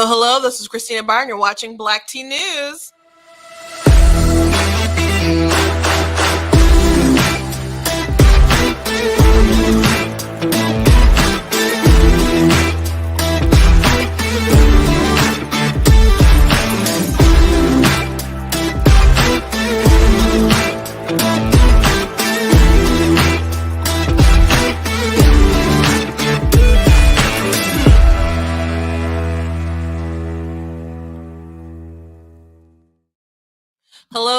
Hello, this is Christina Barr, and you're watching Black Tea News.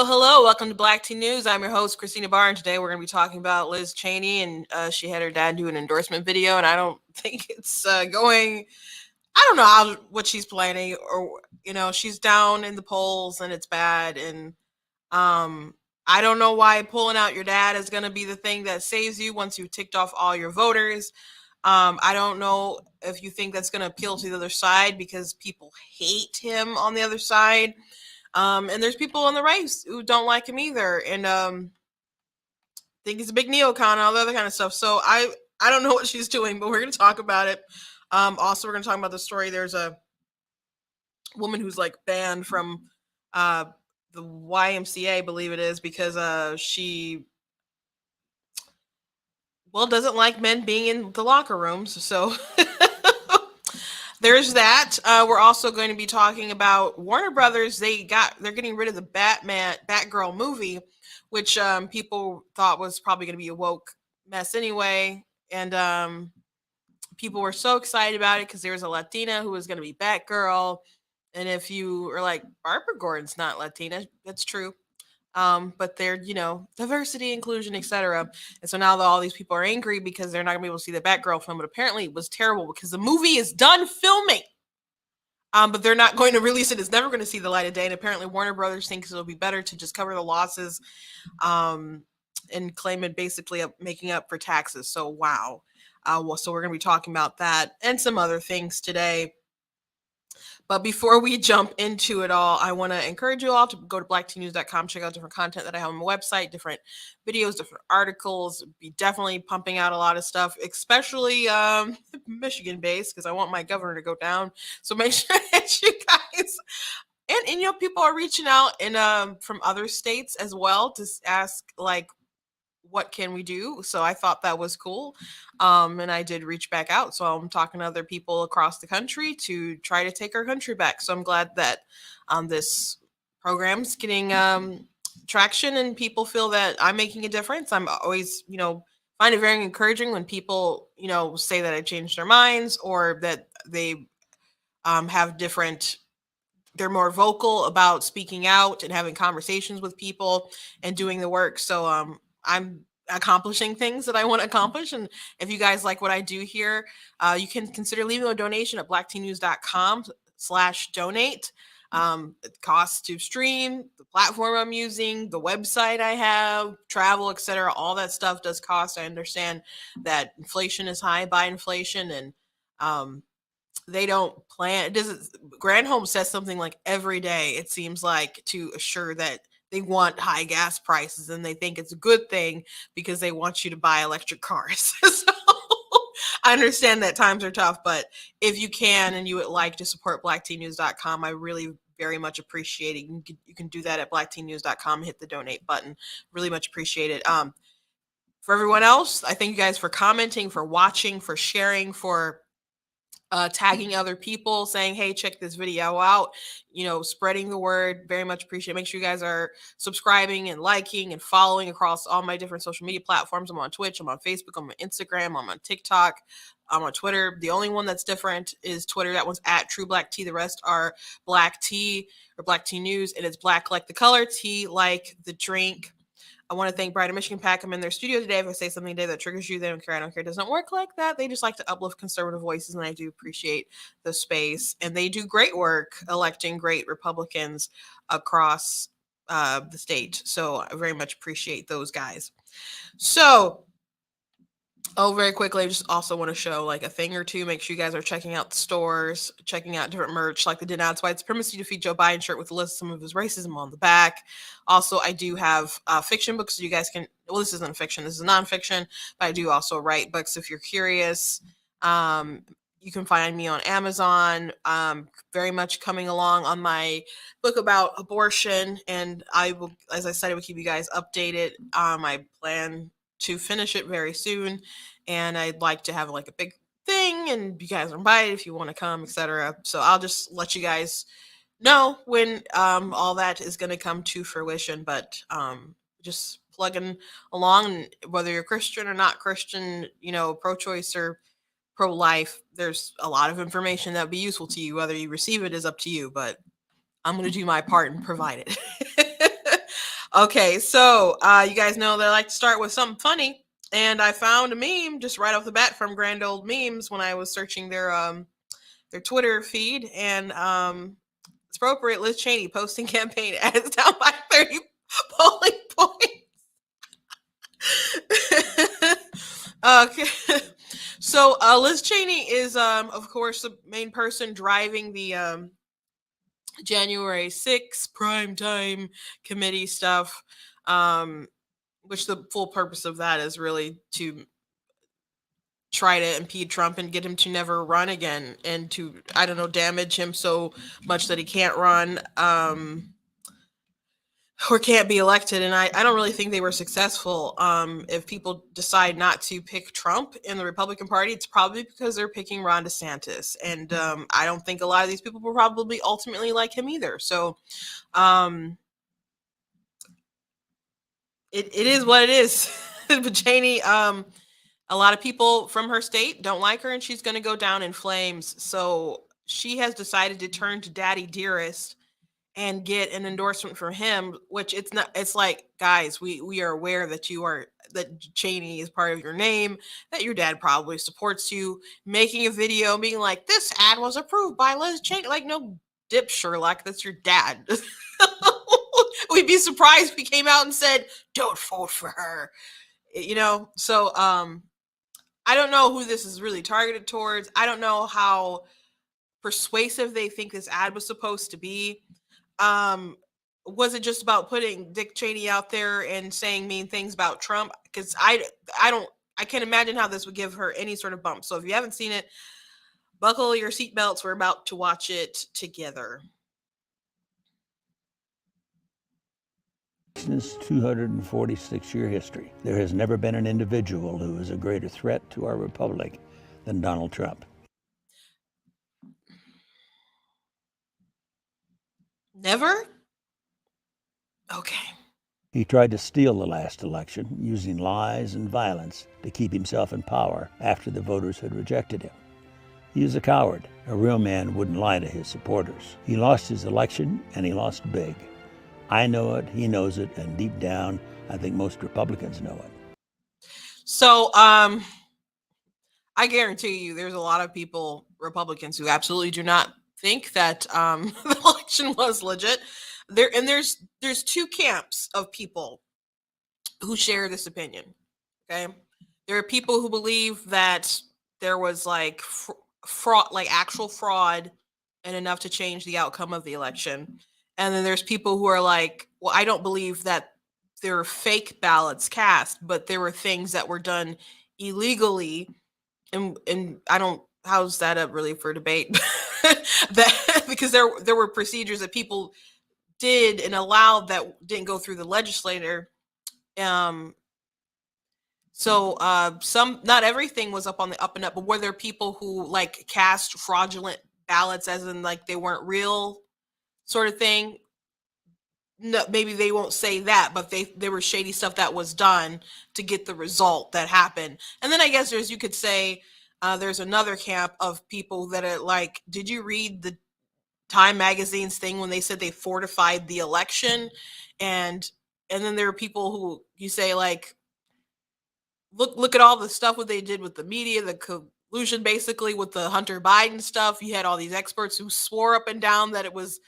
Hello. Welcome to Black Tea News. I'm your host, Christina Barr, and today we're going to be talking about Liz Cheney, and she had her dad do an endorsement video, and I don't think it's going... I don't know what she's planning, or, she's down in the polls, and it's bad, and I don't know why pulling out your dad is going to be the thing that saves you once you've ticked off all your voters. I don't know if you think that's going to appeal to the other side because people hate him on the other side. And there's people on the right who don't like him either, and think he's a big neocon and all the other kind of stuff. So I don't know what she's doing, but we're going to talk about it. Also, we're going to talk about the story. There's a woman who's like banned from the YMCA, I believe it is, because she doesn't like men being in the locker rooms. So there's that. We're also going to be talking about Warner Brothers. They're getting rid of the Batgirl movie, which people thought was probably going to be a woke mess anyway. And people were so excited about it because there was a Latina who was going to be Batgirl. And if you are like, Barbara Gordon's not Latina, that's true. But they're, diversity, inclusion, etc. And so now all these people are angry because they're not gonna be able to see the Batgirl film, but apparently it was terrible because the movie is done filming. But they're not going to release it. It's never going to see the light of day. And apparently Warner Brothers thinks it'll be better to just cover the losses and claim it basically making up for taxes. So, wow. So we're going to be talking about that and some other things today. But before we jump into it all, I want to encourage you all to go to blacktnews.com, check out different content that I have on my website, different videos, different articles. Be definitely pumping out a lot of stuff, especially Michigan-based, because I want my governor to go down. So make sure that you guys... And people are reaching out from other states as well to ask, like, what can we do? So I thought that was cool. And I did reach back out. So I'm talking to other people across the country to try to take our country back. So I'm glad that this program's getting traction and people feel that I'm making a difference. I'm always, find it very encouraging when people, say that I changed their minds or that they have different... They're more vocal about speaking out and having conversations with people and doing the work. So I'm accomplishing things that I want to accomplish. And if you guys like what I do here, you can consider leaving a donation at blacktnews.com/donate. It costs to stream, the platform I'm using, the website I have, travel, etc. All that stuff does cost. I understand that inflation is high by inflation, and they don't plan. Granholm says something like every day, it seems like, to assure that they want high gas prices, and they think it's a good thing because they want you to buy electric cars. So I understand that times are tough, but if you can and you would like to support blacktnews.com, I really very much appreciate it. You can do that at blacktnews.com, hit the donate button. Really much appreciate it. For everyone else, I thank you guys for commenting, for watching, for sharing, for tagging other people, saying, hey, check this video out, spreading the word. Very much appreciate it. Make sure you guys are subscribing and liking and following across all my different social media platforms. I'm on Twitch, I'm on Facebook, I'm on Instagram, I'm on TikTok, I'm on Twitter. The only one that's different is Twitter. That one's at True Black Tea. The rest are Black Tea or Black Tea News, and it's black like the color, tea like the drink. I want to thank Bright and Michigan PAC. I'm in their studio today. If I say something today that triggers you, they don't care. I don't care. It doesn't work like that. They just like to uplift conservative voices, and I do appreciate the space. And they do great work electing great Republicans across the state. So I very much appreciate those guys. So, very quickly, I just also want to show like a thing or two. Make sure you guys are checking out the stores, checking out different merch, like the Denounce White Supremacy Defeat Joe Biden shirt with a list of some of his racism on the back. Also, I do have fiction books so you guys can, well, this isn't fiction, this is nonfiction, but I do also write books if you're curious. You can find me on Amazon. Very much coming along on my book about abortion, and I will, as I said, I will keep you guys updated. I plan to finish it very soon, and I'd like to have like a big thing, and you guys are invited if you want to come, etc. So I'll just let you guys know when all that is going to come to fruition, but just plugging along, whether you're Christian or not Christian, pro-choice or pro-life, there's a lot of information that would be useful to you. Whether you receive it is up to you, but I'm going to do my part and provide it. Okay, so you guys know that I like to start with something funny, and I found a meme just right off the bat from Grand Old Memes when I was searching their Twitter feed, and it's appropriate. Liz Cheney posting campaign ads down by 30 polling points. Okay, so Liz Cheney is, of course, the main person driving the January 6th primetime committee stuff, which the full purpose of that is really to try to impede Trump and get him to never run again, and to, I don't know, damage him so much that he can't run or can't be elected. And I don't really think they were successful. If people decide not to pick Trump in the Republican Party, it's probably because they're picking Ron DeSantis. And I don't think a lot of these people will probably ultimately like him either. So it is what it is. But Cheney, a lot of people from her state don't like her, and she's going to go down in flames. So she has decided to turn to Daddy Dearest and get an endorsement from him, which it's like, guys, we are aware that that Cheney is part of your name, that your dad probably supports you, making a video being like, this ad was approved by Liz Cheney. Like, no dip Sherlock, that's your dad. We'd be surprised if he came out and said, don't vote for her. So I don't know who this is really targeted towards. I don't know how persuasive they think this ad was supposed to be. Was it just about putting Dick Cheney out there and saying mean things about Trump? Because I can't imagine how this would give her any sort of bump. So if you haven't seen it, buckle your seatbelts. We're about to watch it together. Since 246-year history, there has never been an individual who is a greater threat to our republic than Donald Trump. Never? Okay. He tried to steal the last election using lies and violence to keep himself in power after the voters had rejected him. He is a coward. A real man wouldn't lie to his supporters. He lost his election, and he lost big. I know it, he knows it, and deep down, I think most Republicans know it. So, I guarantee you there's a lot of people, Republicans, who absolutely do not think that the election was legit. There's two camps of people who share this opinion. Okay, there are people who believe that there was like fraud, like actual fraud, and enough to change the outcome of the election. And then there's people who are like, well, I don't believe that there are fake ballots cast, but there were things that were done illegally, and I don't. How's that up really for debate? That because there were procedures that people did and allowed that didn't go through the legislator. So not everything was up on the up and up, but were there people who like cast fraudulent ballots, as in like they weren't real, sort of thing? No, maybe they won't say that, but there were shady stuff that was done to get the result that happened. And then I guess you could say there's another camp of people that are like, did you read the Time Magazine's thing when they said they fortified the election? And and then there are people who you say like, look at all the stuff what they did with the media, the collusion basically with the Hunter Biden stuff. You had all these experts who swore up and down that it was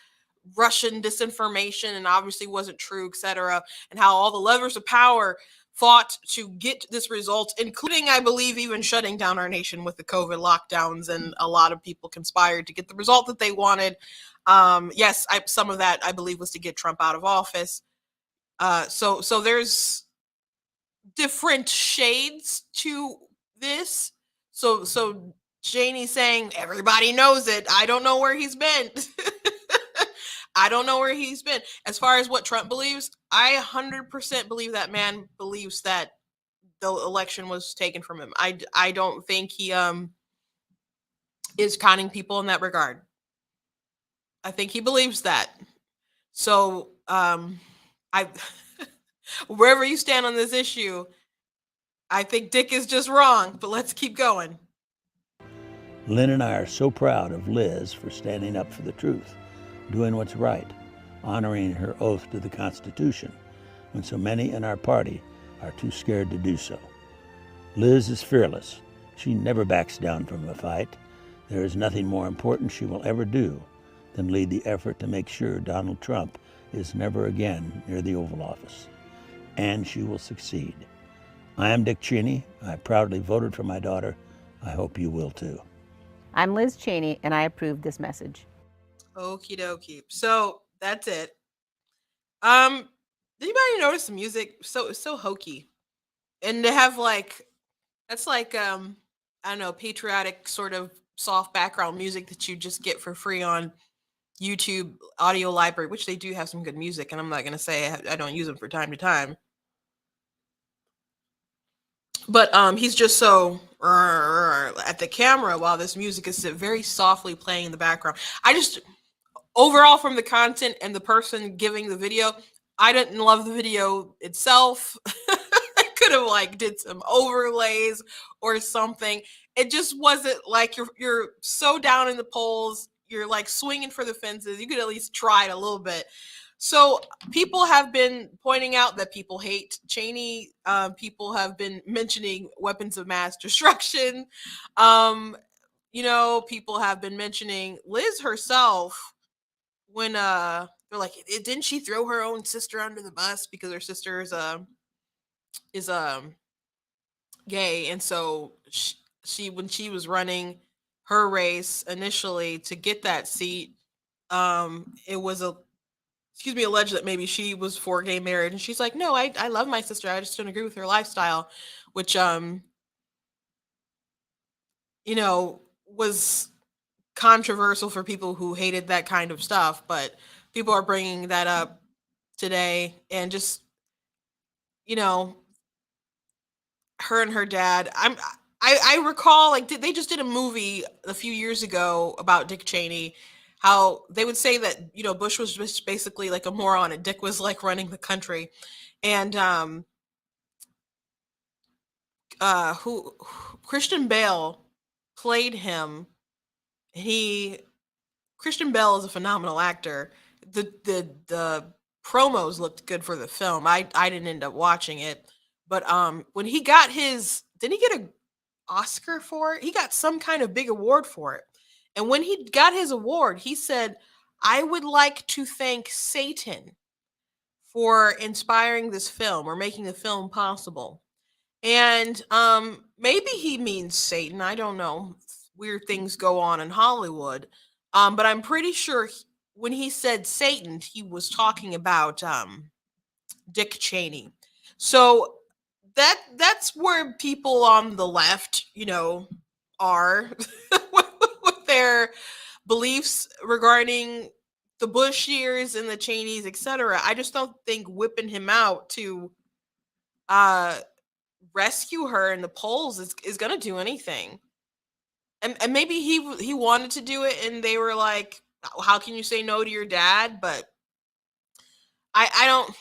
Russian disinformation and obviously wasn't true, etc. And how all the levers of power fought to get this result, including, I believe, even shutting down our nation with the COVID lockdowns. And a lot of people conspired to get the result that they wanted. Yes, some of that I believe was to get Trump out of office. So there's different shades to this. So Cheney saying everybody knows it. I don't know where he's been. I don't know where he's been. As far as what Trump believes, I 100% believe that man believes that the election was taken from him. I don't think he is conning people in that regard. I think he believes that. So I wherever you stand on this issue, I think Dick is just wrong, but let's keep going. Lynn and I are so proud of Liz for standing up for the truth, doing what's right, honoring her oath to the Constitution, when so many in our party are too scared to do so. Liz is fearless. She never backs down from a fight. There is nothing more important she will ever do than lead the effort to make sure Donald Trump is never again near the Oval Office. And she will succeed. I am Dick Cheney. I proudly voted for my daughter. I hope you will too. I'm Liz Cheney, and I approve this message. Okie dokie. So that's it. Did anybody notice the music? So hokey, and to have like that's like I don't know, patriotic sort of soft background music that you just get for free on YouTube audio library, which they do have some good music, and I'm not gonna say I don't use them from time to time. But he's just so at the camera while this music is very softly playing in the background. I just overall from the content and the person giving the video, I didn't love the video itself. I could have like did some overlays or something. It just wasn't like you're so down in the polls. You're like swinging for the fences. You could at least try it a little bit. So people have been pointing out that people hate Cheney. People have been mentioning weapons of mass destruction. People have been mentioning Liz herself when they're like, didn't she throw her own sister under the bus because her sister is gay, and so she when she was running her race initially to get that seat, it was alleged that maybe she was for gay marriage, and she's like, no, I love my sister, I just don't agree with her lifestyle, which was controversial for people who hated that kind of stuff, but people are bringing that up today, and just her and her dad. I recall like they just did a movie a few years ago about Dick Cheney, how they would say that Bush was just basically like a moron and Dick was like running the country, and who Christian Bale played him. Christian Bale is a phenomenal actor. The promos looked good for the film. I didn't end up watching it, but when he got didn't he get an Oscar for it? He got some kind of big award for it. And when he got his award, he said, "I would like to thank Satan for inspiring this film or making the film possible." And maybe he means Satan. I don't know. Weird things go on in Hollywood. But I'm pretty sure when he said Satan, he was talking about Dick Cheney. So that's where people on the left, are with their beliefs regarding the Bush years and the Cheneys, etc. I just don't think whipping him out to rescue her in the polls is going to do anything. And maybe he wanted to do it, and they were like, "How can you say no to your dad?" But I don't.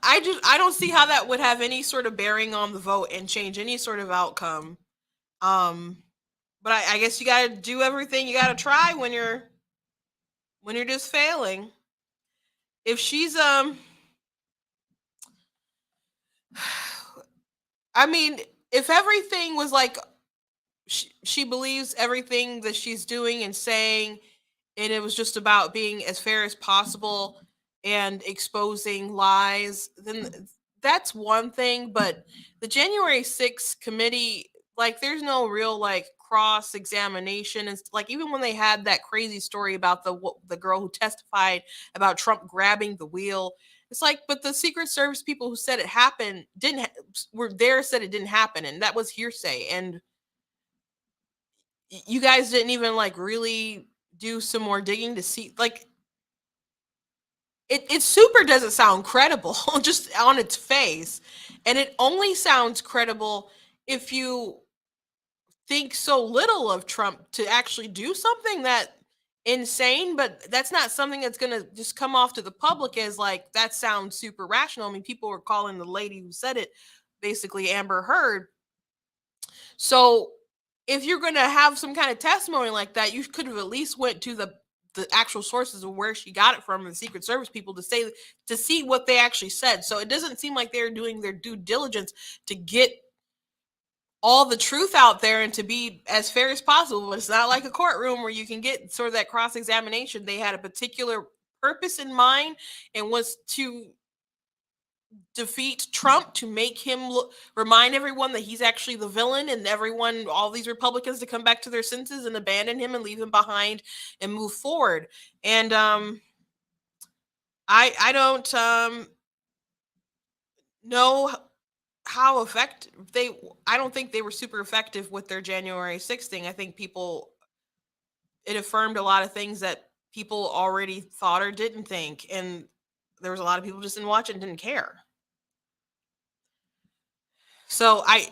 I don't see how that would have any sort of bearing on the vote and change any sort of outcome. But I guess you got to do everything you got to try when you're just failing. if she's I mean, if everything was like she believes everything that she's doing and saying, and it was just about being as fair as possible and exposing lies, then that's one thing. But the January 6th committee, like, there's no real like cross examination. And like, even when they had that crazy story about the girl who testified about Trump grabbing the wheel, it's like, but the Secret Service people who said it happened were there, said it didn't happen, and that was hearsay. And you guys didn't even like really do some more digging to see, like, it super doesn't sound credible just on its face. And it only sounds credible if you think so little of Trump to actually do something that insane. But that's not something that's going to just come off to the public as like, that sounds super rational. I mean, people were calling the lady who said it basically Amber Heard. So if you're going to have some kind of testimony like that, you could have at least went to the actual sources of where she got it from, the Secret Service people, to see what they actually said. So it doesn't seem like they're doing their due diligence to get all the truth out there and to be as fair as possible. But it's not like a courtroom where you can get sort of that cross examination. They had a particular purpose in mind, and was to defeat Trump, to make him remind everyone that he's actually the villain, and all these Republicans, to come back to their senses and abandon him and leave him behind and move forward. And I don't know how effective I don't think they were super effective with their January 6th thing. I think it affirmed a lot of things that people already thought or didn't think, and there was a lot of people just didn't watch it and didn't care. So I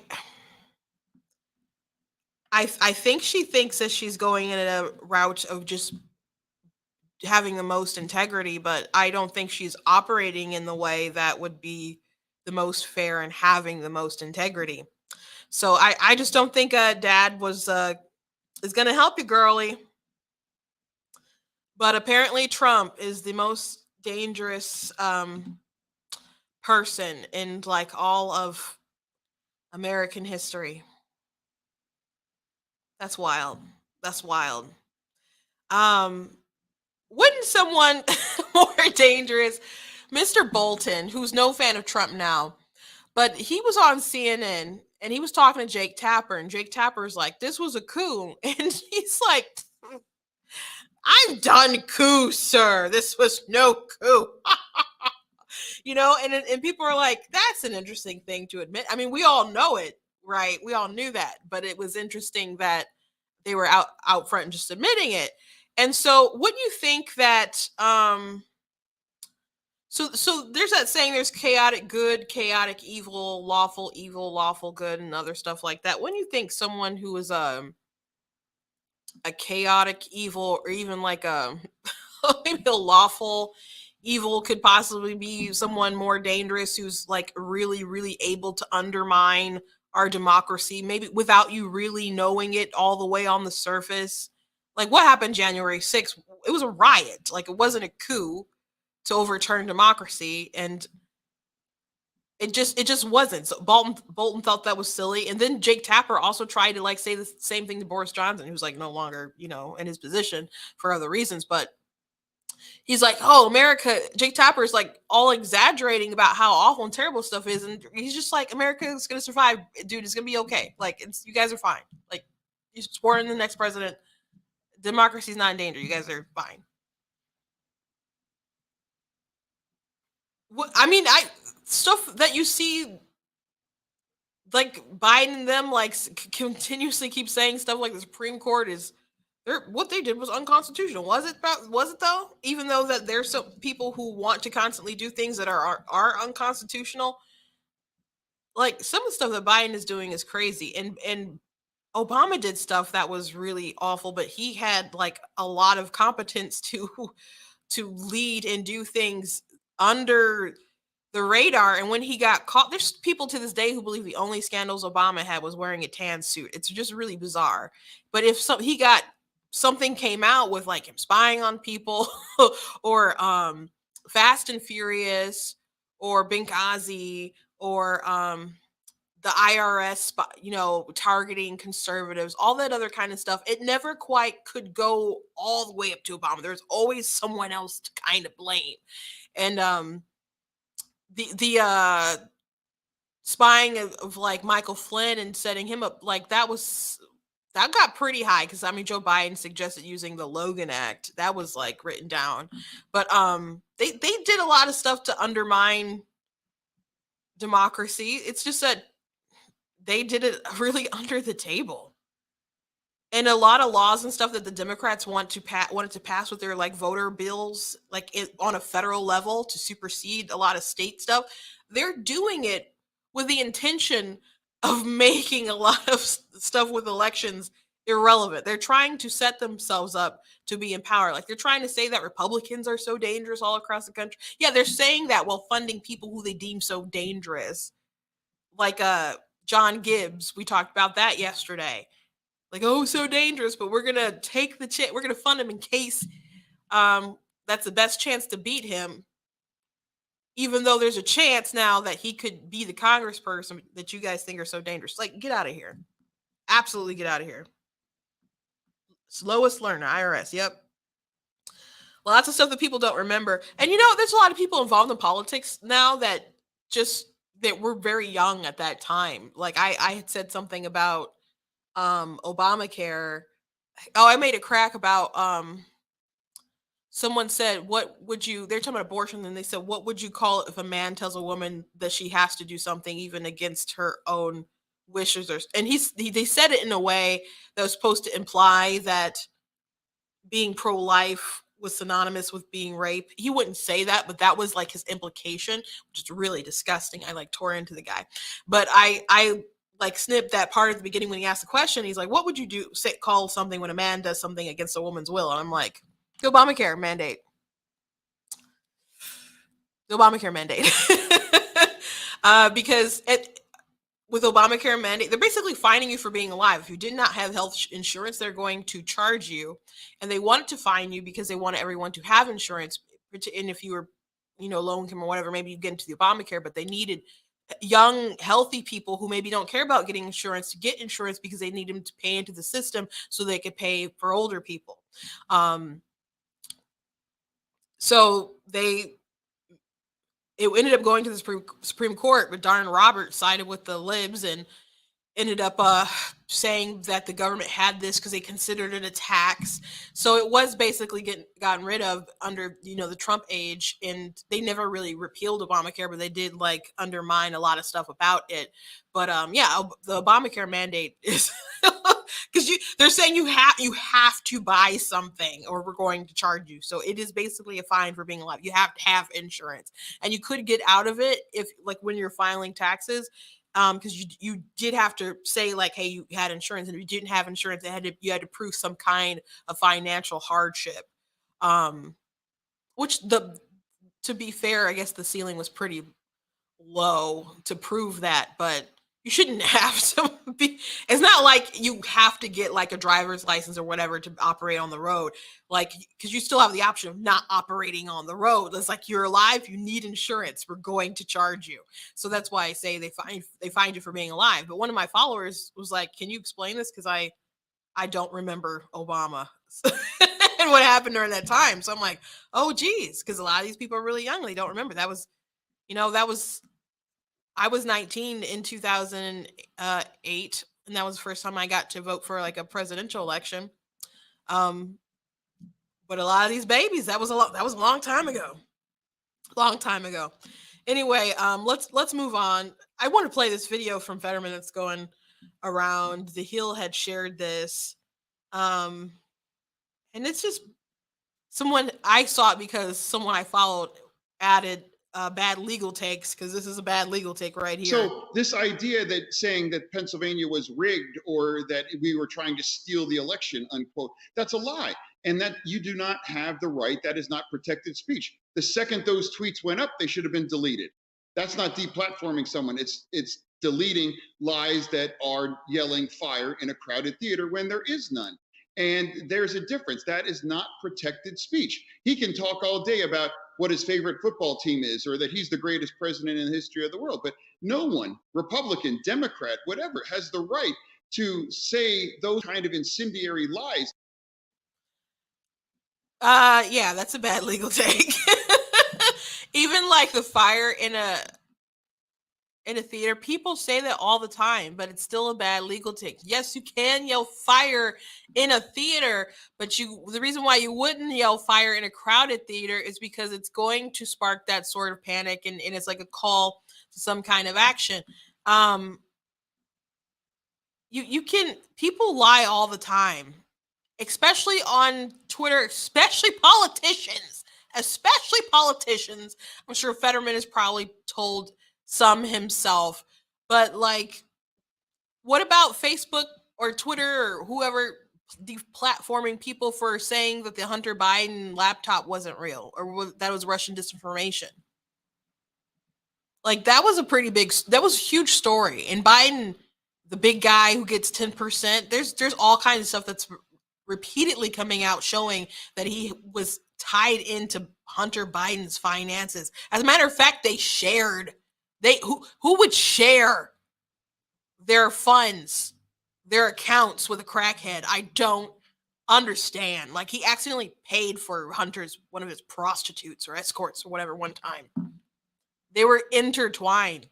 think she thinks that she's going in a route of just having the most integrity, but I don't think she's operating in the way that would be the most fair and having the most integrity. So I just don't think Dad is going to help you, girly. But apparently Trump is the most dangerous person in like all of American history. That's wild. That's wild. Wouldn't someone more dangerous, Mr. Bolton, who's no fan of Trump now, but he was on CNN and he was talking to Jake Tapper, and Jake Tapper's like, this was a coup. And he's like, I've done coups, sir. This was no coup. And people are like, that's an interesting thing to admit. I mean, we all know it, right? We all knew that, but it was interesting that they were out front and just admitting it. And so wouldn't you think that so there's that saying, there's chaotic good, chaotic evil, lawful good, and other stuff like that. Wouldn't you think someone who is a chaotic evil, or even like maybe a lawful evil, could possibly be someone more dangerous, who's like really, really able to undermine our democracy, maybe without you really knowing it all the way on the surface? Like, what happened January 6th? It was a riot. Like, it wasn't a coup to overturn democracy, and it just wasn't. So Bolton thought that was silly, and then Jake Tapper also tried to like say the same thing to Boris Johnson, who's like no longer in his position for other reasons, but he's like, oh, America. Jake Tapper is like all exaggerating about how awful and terrible stuff is, and he's just like, America is gonna survive, dude. It's gonna be okay. Like, you guys are fine. Like, you swore in the next president. Democracy's not in danger. You guys are fine. I mean, stuff that you see, like Biden and them, like continuously keep saying stuff like the Supreme Court is, what they did was unconstitutional. Was it though? Even though that there's some people who want to constantly do things that are unconstitutional. Like, some of the stuff that Biden is doing is crazy, and Obama did stuff that was really awful, but he had like a lot of competence to lead and do things under the radar. And when he got caught, there's people to this day who believe the only scandals Obama had was wearing a tan suit. It's just really bizarre. But if something came out with like him spying on people or Fast and Furious or Benghazi or the IRS, targeting conservatives, all that other kind of stuff, it never quite could go all the way up to Obama. There's always someone else to kind of blame. And the spying of like Michael Flynn and setting him up, like that got pretty high, because I mean Joe Biden suggested using the Logan Act. That was like written down. But they did a lot of stuff to undermine democracy. It's just that they did it really under the table. And a lot of laws and stuff that the Democrats wanted to pass with their like voter bills, like on a federal level to supersede a lot of state stuff, they're doing it with the intention of making a lot of stuff with elections irrelevant. They're trying to set themselves up to be in power. Like they're trying to say that Republicans are so dangerous all across the country. Yeah, they're saying that while funding people who they deem so dangerous. Like John Gibbs, we talked about that yesterday. Like, oh, so dangerous, but we're gonna take we're gonna fund him in case that's the best chance to beat him. Even though there's a chance now that he could be the congressperson that you guys think are so dangerous. Like, get out of here. Absolutely get out of here. Slowest learner, IRS. Yep. Lots of stuff that people don't remember. And there's a lot of people involved in politics now that were very young at that time. Like I had said something about Obamacare. Oh, I made a crack about someone said, they're talking about abortion, and they said, what would you call it if a man tells a woman that she has to do something even against her own wishes? And they said it in a way that was supposed to imply that being pro-life was synonymous with being rape. He wouldn't say that, but that was like his implication, which is really disgusting. I like tore into the guy. But I like snipped that part at the beginning when he asked the question. He's like, what would you call something when a man does something against a woman's will? And I'm like, the Obamacare mandate. The Obamacare mandate. Because with Obamacare mandate, they're basically fining you for being alive. If you did not have health insurance, they're going to charge you. And they wanted to fine you because they wanted everyone to have insurance. And if you were, low income or whatever, maybe you get into the Obamacare, but they needed young, healthy people who maybe don't care about getting insurance to get insurance because they need them to pay into the system so they could pay for older people. So it ended up going to the Supreme Court, but Darn Roberts sided with the libs and ended up saying that the government had this because they considered it a tax. So it was basically gotten rid of under the Trump age, and they never really repealed Obamacare, but they did like undermine a lot of stuff about it. But the Obamacare mandate is because they're saying you have to buy something or we're going to charge you. So it is basically a fine for being alive. You have to have insurance, and you could get out of it if like when you're filing taxes. Because you did have to say like, hey, you had insurance, and if you didn't have insurance, you had to prove some kind of financial hardship. Which to be fair, I guess the ceiling was pretty low to prove that, but you shouldn't have to be. It's not like you have to get like a driver's license or whatever to operate on the road, like because you still have the option of not operating on the road. It's like you're alive, you need insurance, we're going to charge you. So that's why I say they find you for being alive. But one of my followers was like, can you explain this, because I don't remember Obama and what happened during that time. So I'm like, oh geez, because a lot of these people are really young, they don't remember. That was I was 19 in 2008, and that was the first time I got to vote for like a presidential election. But a lot of these babies, that was a long time ago. Long time ago. Anyway, let's move on. I want to play this video from Fetterman that's going around. The Hill had shared this. And it's just I saw it because someone I followed added bad legal takes, because this is a bad legal take right here. So this idea that saying that Pennsylvania was rigged or that we were trying to steal the election, unquote, that's a lie. And that you do not have the right. That is not protected speech. The second those tweets went up, they should have been deleted. That's not deplatforming someone. It's deleting lies that are yelling fire in a crowded theater when there is none. And there's a difference. That is not protected speech. He can talk all day about what his favorite football team is, or that he's the greatest president in the history of the world. But no one, Republican, Democrat, whatever, has the right to say those kind of incendiary lies. Yeah, that's a bad legal take. Even like the fire in a theater, people say that all the time, but it's still a bad legal take. Yes, you can yell fire in a theater, but the reason why you wouldn't yell fire in a crowded theater is because it's going to spark that sort of panic, and it's like a call to some kind of action. People lie all the time, especially on Twitter, especially politicians. I'm sure Fetterman has probably told some himself, but like, what about Facebook or Twitter or whoever deplatforming people for saying that the Hunter Biden laptop wasn't real, or that was Russian disinformation? Like, that was a huge story. And Biden, the big guy who gets 10%, there's all kinds of stuff that's repeatedly coming out showing that he was tied into Hunter Biden's finances. As a matter of fact, they shared. Who would share their funds, their accounts with a crackhead? I don't understand. Like, he accidentally paid for one of his prostitutes or escorts or whatever one time. They were intertwined.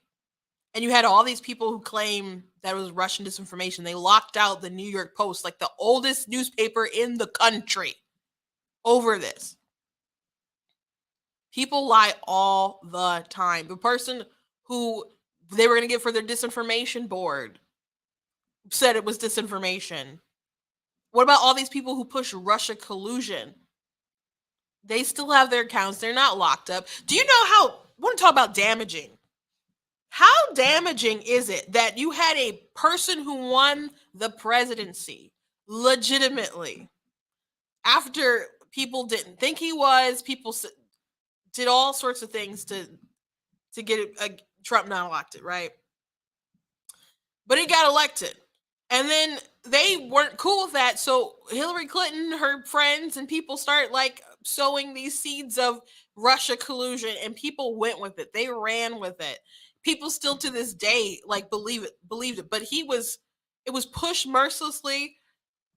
And you had all these people who claim that it was Russian disinformation. They locked out the New York Post, like the oldest newspaper in the country, over this. People lie all the time. The person who they were going to get for their disinformation board said it was disinformation. What about all these people who push Russia collusion? They still have their accounts. They're not locked up. Do you know how, I want to talk about damaging. How damaging is it that you had a person who won the presidency legitimately after people didn't think he was, people did all sorts of things to get Trump not elected, right? But he got elected. And then they weren't cool with that. So Hillary Clinton, her friends, and people start like sowing these seeds of Russia collusion, and people went with it. They ran with it. People still to this day like believed it. But it was pushed mercilessly.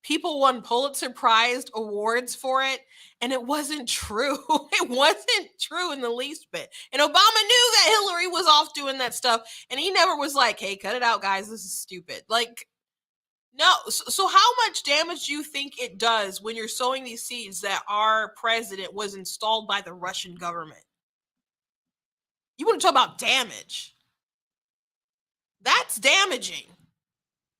People won Pulitzer Prize awards for it, and it wasn't true. It wasn't true in the least bit. And Obama knew that Hillary was off doing that stuff, and he never was like, hey, cut it out, guys. This is stupid. Like, no. So how much damage do you think it does when you're sowing these seeds that our president was installed by the Russian government? You want to talk about damage? That's damaging.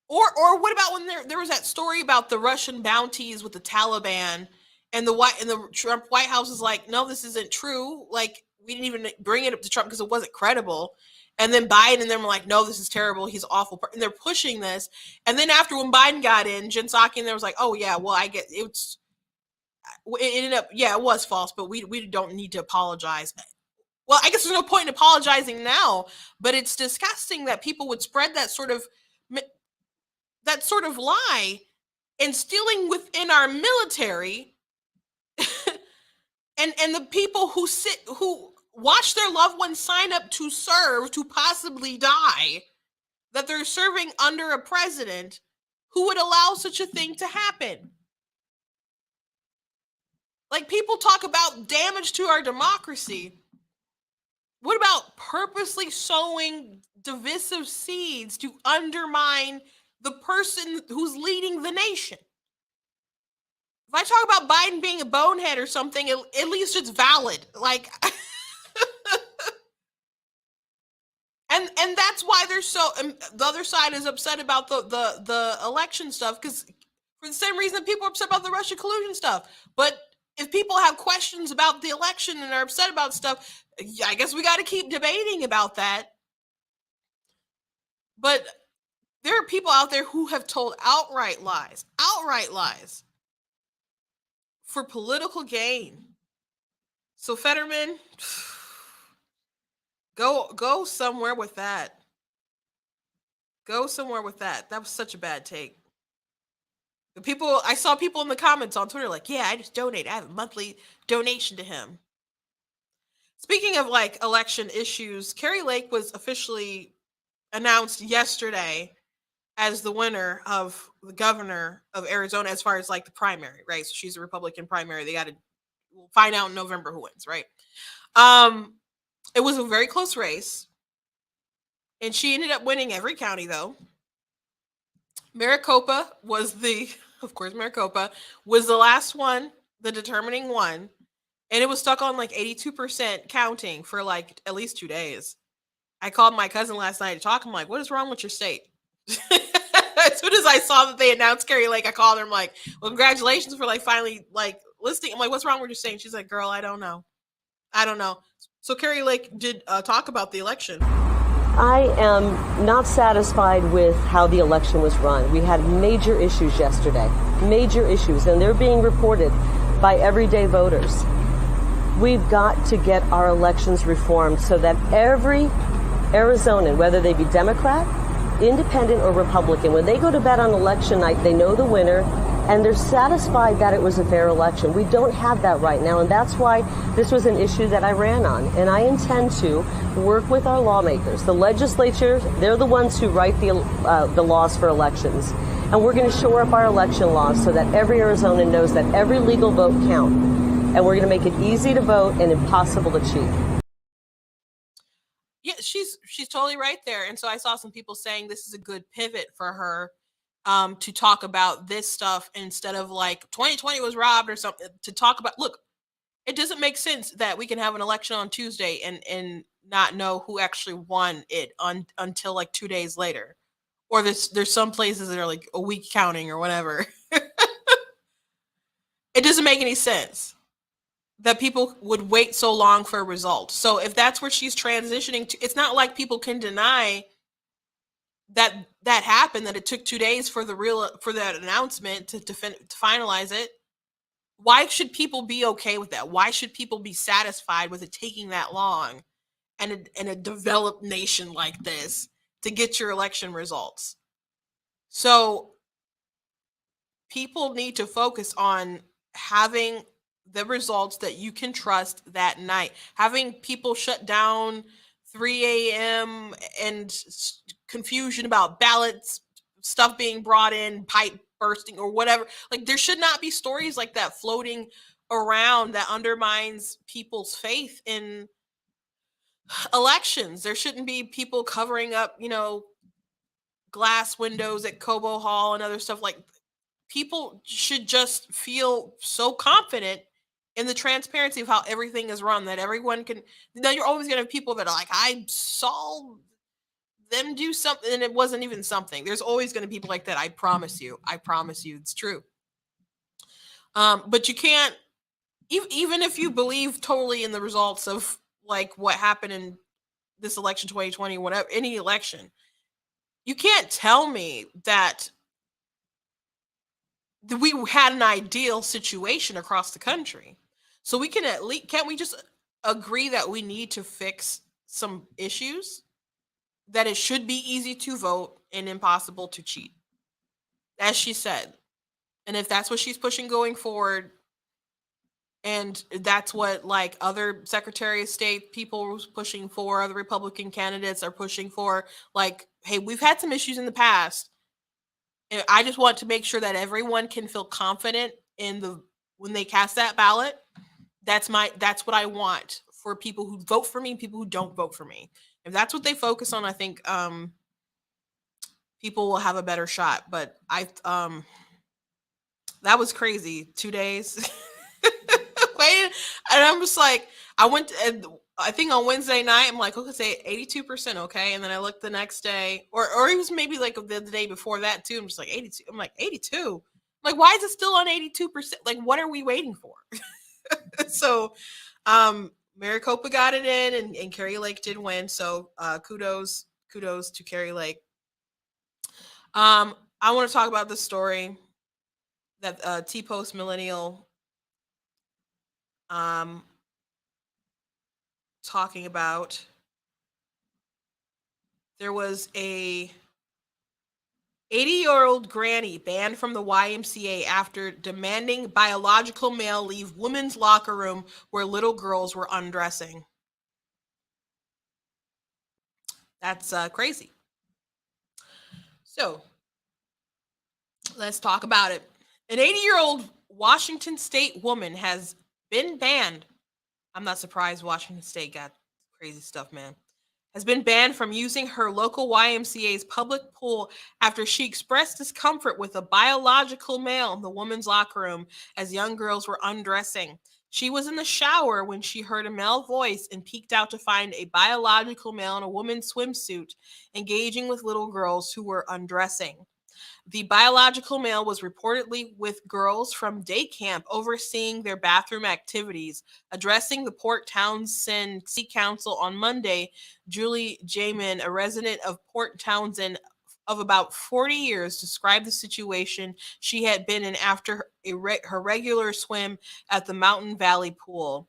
Or what about when there was that story about the Russian bounties with the Taliban, and the Trump White House is like, no, this isn't true. Like, we didn't even bring it up to Trump because it wasn't credible. And then Biden and them were like, no, this is terrible. He's awful. And they're pushing this. And then after, when Biden got in, Jen Psaki and there was like, oh yeah, well, I get it ended up, yeah, it was false, but we don't need to apologize. Well, I guess there's no point in apologizing now, but it's disgusting that people would spread that sort of lie, instilling within our military and the people who watch their loved ones sign up to serve, to possibly die, that they're serving under a president who would allow such a thing to happen. Like, people talk about damage to our democracy. What about purposely sowing divisive seeds to undermine the person who's leading the nation? If I talk about Biden being a bonehead or something, at least it's valid. Like, and that's why the other side is upset about the election stuff, because for the same reason that people are upset about the Russia collusion stuff. But if people have questions about the election and are upset about stuff, I guess we got to keep debating about that. But there are people out there who have told outright lies for political gain. So Fetterman, go somewhere with that. Go somewhere with that. That was such a bad take. I saw people in the comments on Twitter like, yeah, I just donate. I have a monthly donation to him. Speaking of like election issues, Kari Lake was officially announced yesterday as the winner of the governor of Arizona as far as like the primary, right? So she's a Republican primary. They got to find out in November who wins, right? It was a very close race, and she ended up winning every county though. Maricopa was of course, Maricopa was the last one, the determining one, and it was stuck on like 82% counting for like at least 2 days. I called my cousin last night to talk. I'm like, what is wrong with your state? As soon as I saw that they announced Kari Lake, I called her. I'm like, well, congratulations for like finally like listing. I'm like, what's wrong with your state? She's like, girl, I don't know. So Kari Lake did talk about the election. I am not satisfied with how the election was run. We had major issues yesterday, major issues, and they're being reported by everyday voters. We've got to get our elections reformed so that every Arizonan, whether they be Democrat, Independent, or Republican, when they go to bed on election night, they know the winner and they're satisfied that it was a fair election. We don't have that right now, and that's why this was an issue that I ran on. And I intend to work with our lawmakers. The legislature, they're the ones who write the laws for elections. And we're going to shore up our election laws so that every Arizonan knows that every legal vote counts. And we're going to make it easy to vote and impossible to cheat. Yeah, she's totally right there. And so I saw some people saying this is a good pivot for her to talk about this stuff instead of like 2020 was robbed or something. To talk about, look, it doesn't make sense that we can have an election on Tuesday and not know who actually won it until like 2 days later. Or there's some places that are like a week counting or whatever. It doesn't make any sense that people would wait so long for a result. So if that's where she's transitioning to, it's not like people can deny that happened, that it took 2 days for that announcement to finalize it. Why should people be okay with that? Why should people be satisfied with it taking that long in a developed nation like this to get your election results? So people need to focus on having the results that you can trust that night. Having people shut down 3 a.m. and confusion about ballots, stuff being brought in, pipe bursting or whatever. Like, there should not be stories like that floating around that undermines people's faith in elections. There shouldn't be people covering up, glass windows at Cobo Hall and other stuff. Like, people should just feel so confident in the transparency of how everything is run that everyone can. Now, you're always going to have people that are like, I saw them do something and it wasn't even something. There's always going to be people like that. I promise you it's true. But you can't, even if you believe totally in the results of like what happened in this election 2020, whatever, any election, you can't tell me that we had an ideal situation across the country. So we can at least, can't we just agree that we need to fix some issues? That it should be easy to vote and impossible to cheat, as she said. And if that's what she's pushing going forward, and that's what like other Secretary of State people was pushing for, other Republican candidates are pushing for, like, hey, we've had some issues in the past. And I just want to make sure that everyone can feel confident when they cast that ballot. That's what I want for people who vote for me and people who don't vote for me. If that's what they focus on, I think people will have a better shot. But that was crazy. 2 days. And I'm just like, I think on Wednesday night, I'm like, okay, say 82%, okay. And then I looked the next day, or it was maybe like the day before that too. I'm just like 82. I'm like 82. I'm like, why is it still on 82%? Like, what are we waiting for? So, Maricopa got it in, and Kari Lake did win. So, kudos to Kari Lake. I want to talk about the story that T-Post Millennial talking about. There was a 80-year-old granny banned from the YMCA after demanding biological male leave women's locker room where little girls were undressing. That's crazy. So let's talk about it. An 80-year-old Washington State woman has been banned. I'm not surprised Washington State got crazy stuff, man. Has been banned from using her local YMCA's public pool after she expressed discomfort with a biological male in the women's locker room as young girls were undressing. She was in the shower when she heard a male voice and peeked out to find a biological male in a woman's swimsuit engaging with little girls who were undressing. The biological male was reportedly with girls from day camp overseeing their bathroom activities. Addressing the Port Townsend City Council on Monday, Julie Jamin, a resident of Port Townsend of about 40 years, described the situation she had been in after her regular swim at the Mountain Valley Pool.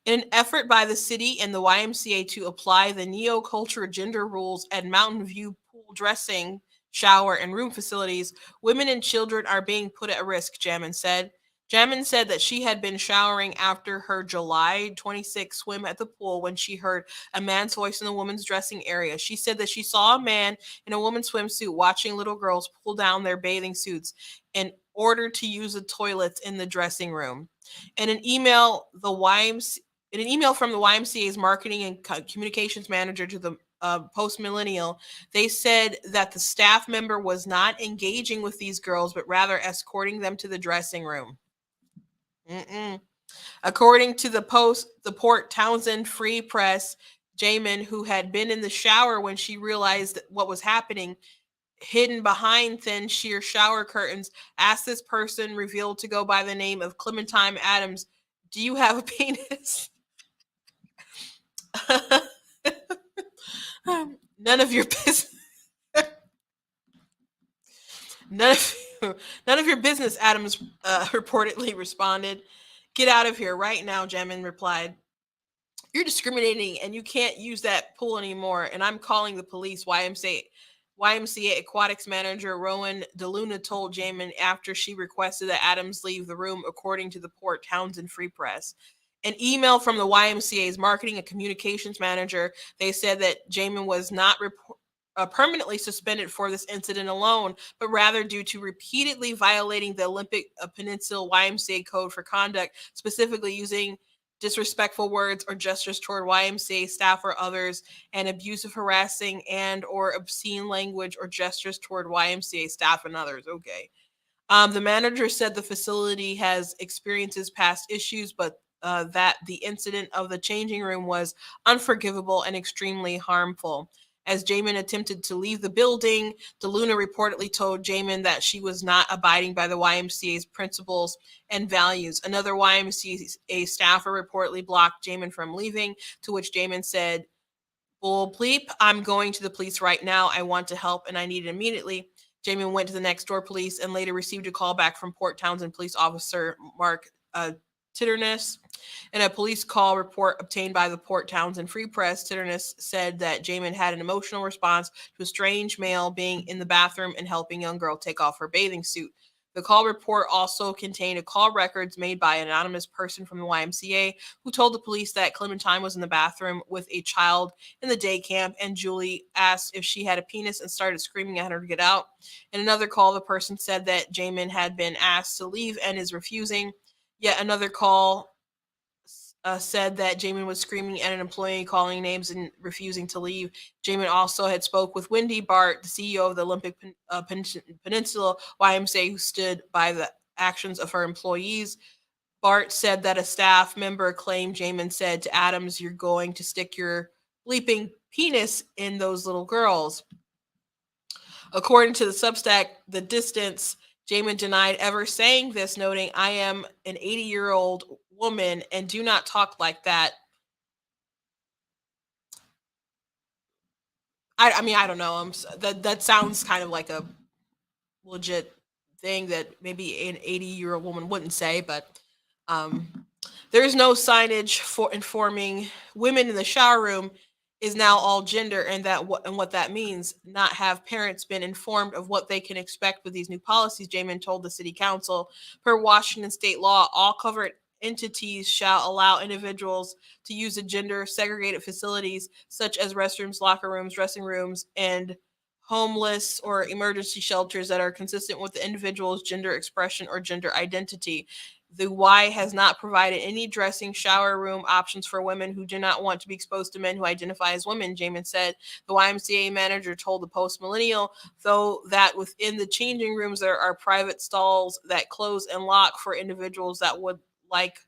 In an effort by the city and the YMCA to apply the neoculture gender rules at Mountain View pool dressing, shower, and room facilities, women and children are being put at risk, Jamin said. Jamin said that she had been showering after her July 26 swim at the pool when she heard a man's voice in the woman's dressing area. She said that she saw a man in a woman's swimsuit watching little girls pull down their bathing suits in order to use the toilets in the dressing room. In an email, in an email from the YMCA's marketing and communications manager to the Post Millennial, they said that the staff member was not engaging with these girls, but rather escorting them to the dressing room. According to the Port Townsend Free Press, Jamin, who had been in the shower when she realized what was happening, hidden behind thin sheer shower curtains, asked this person, revealed to go by the name of Clementine Adams, "Do you have a penis?" None of your business. None of your business, Adams reportedly responded. "Get out of here right now," Jamin replied. "You're discriminating and you can't use that pool anymore, and I'm calling the police," YMCA Aquatics manager Rowan DeLuna told Jamin after she requested that Adams leave the room, according to the Port Townsend Free Press. An email from the YMCA's marketing and communications manager, they said that Jamin was not permanently suspended for this incident alone, but rather due to repeatedly violating the Olympic Peninsula YMCA code for conduct, specifically using disrespectful words or gestures toward YMCA staff or others, and abusive, harassing, and or obscene language or gestures toward YMCA staff and others. Okay. The manager said the facility has experienced past issues, but that the incident of the changing room was unforgivable and extremely harmful. As Jamin attempted to leave the building, DeLuna reportedly told Jamin that she was not abiding by the YMCA's principles and values. Another YMCA staffer reportedly blocked Jamin from leaving, to which Jamin said, "Bull bleep, I'm going to the police right now. I want to help and I need it immediately." Jamin went to the next door police and later received a call back from Port Townsend police officer Mark Titterness. In a police call report obtained by the Port Townsend Free Press, Titterness said that Jamin had an emotional response to a strange male being in the bathroom and helping a young girl take off her bathing suit. The call report also contained a call records made by an anonymous person from the YMCA who told the police that Clementine was in the bathroom with a child in the day camp, and Julie asked if she had a penis and started screaming at her to get out. In another call, the person said that Jamin had been asked to leave and is refusing. Yet another call said that Jamin was screaming at an employee, calling names, and refusing to leave. Jamin also had spoke with Wendy Bart, the CEO of the Olympic Peninsula YMCA, who stood by the actions of her employees. Bart said that a staff member claimed Jamin said to Adams, "You're going to stick your bleeping penis in those little girls." According to the Substack, The Distance, Jamin denied ever saying this, noting, "I am an 80-year-old woman and do not talk like that." I mean, I don't know. That sounds kind of like a legit thing that maybe an 80-year-old woman wouldn't say, but there is no signage for informing women in the shower room is now all gender, and what that means. Not have parents been informed of what they can expect with these new policies, Jamin told the city council. Per Washington state law, all covered entities shall allow individuals to use the gender segregated facilities such as restrooms, locker rooms, dressing rooms, and homeless or emergency shelters that are consistent with the individual's gender expression or gender identity. The Y has not provided any dressing shower room options for women who do not want to be exposed to men who identify as women, Jamin said. The YMCA manager told the Post Millennial, though, that within the changing rooms there are private stalls that close and lock for individuals that would like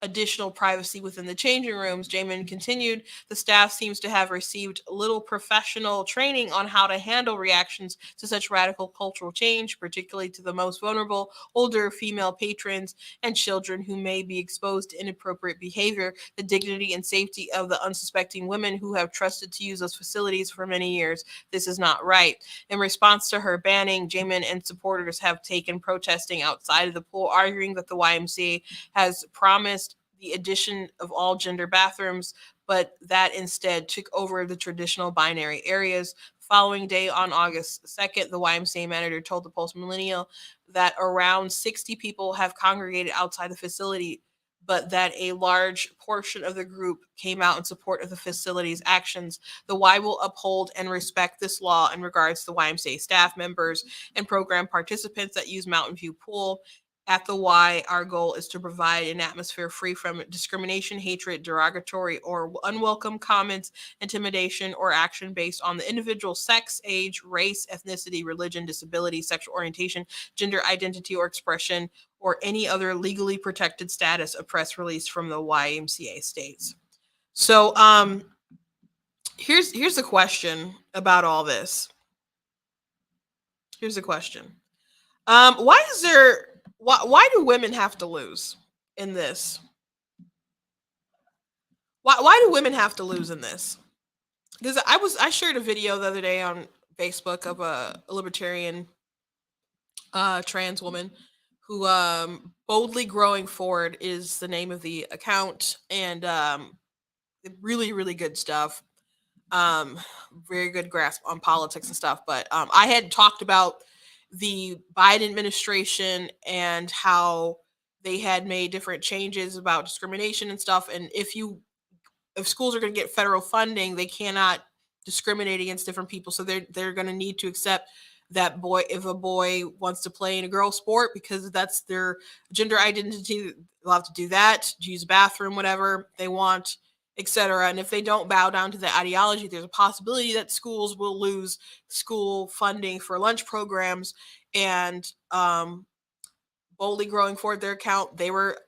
additional privacy within the changing rooms. Jamin continued, the staff seems to have received little professional training on how to handle reactions to such radical cultural change, particularly to the most vulnerable, older female patrons and children who may be exposed to inappropriate behavior, the dignity and safety of the unsuspecting women who have trusted to use those facilities for many years. This is not right. In response to her banning, Jamin and supporters have taken protesting outside of the pool, arguing that the YMCA has promised the addition of all gender bathrooms, but that instead took over the traditional binary areas. Following day on August 2nd, the YMCA manager told the Post Millennial that around 60 people have congregated outside the facility, but that a large portion of the group came out in support of the facility's actions. The Y will uphold and respect this law in regards to the YMCA staff members and program participants that use Mountain View Pool. At the Y, our goal is to provide an atmosphere free from discrimination, hatred, derogatory, or unwelcome comments, intimidation, or action based on the individual's sex, age, race, ethnicity, religion, disability, sexual orientation, gender identity or expression, or any other legally protected status, a press release from the YMCA states. So here's the question about all this. Here's the question. Why do women have to lose in this? Why do women have to lose in this? Because I shared a video the other day on Facebook of a libertarian trans woman who Boldly Growing Forward is the name of the account, and really, really good stuff. Very good grasp on politics and stuff. But I had talked about the Biden administration and how they had made different changes about discrimination and stuff. And if schools are going to get federal funding, they cannot discriminate against different people. So they're going to need to accept that if a boy wants to play in a girl sport because that's their gender identity, they'll have to do that, use a bathroom, whatever they want, etc. And if they don't bow down to the ideology, there's a possibility that schools will lose school funding for lunch programs. And Boldly Growing Forward, their account, they were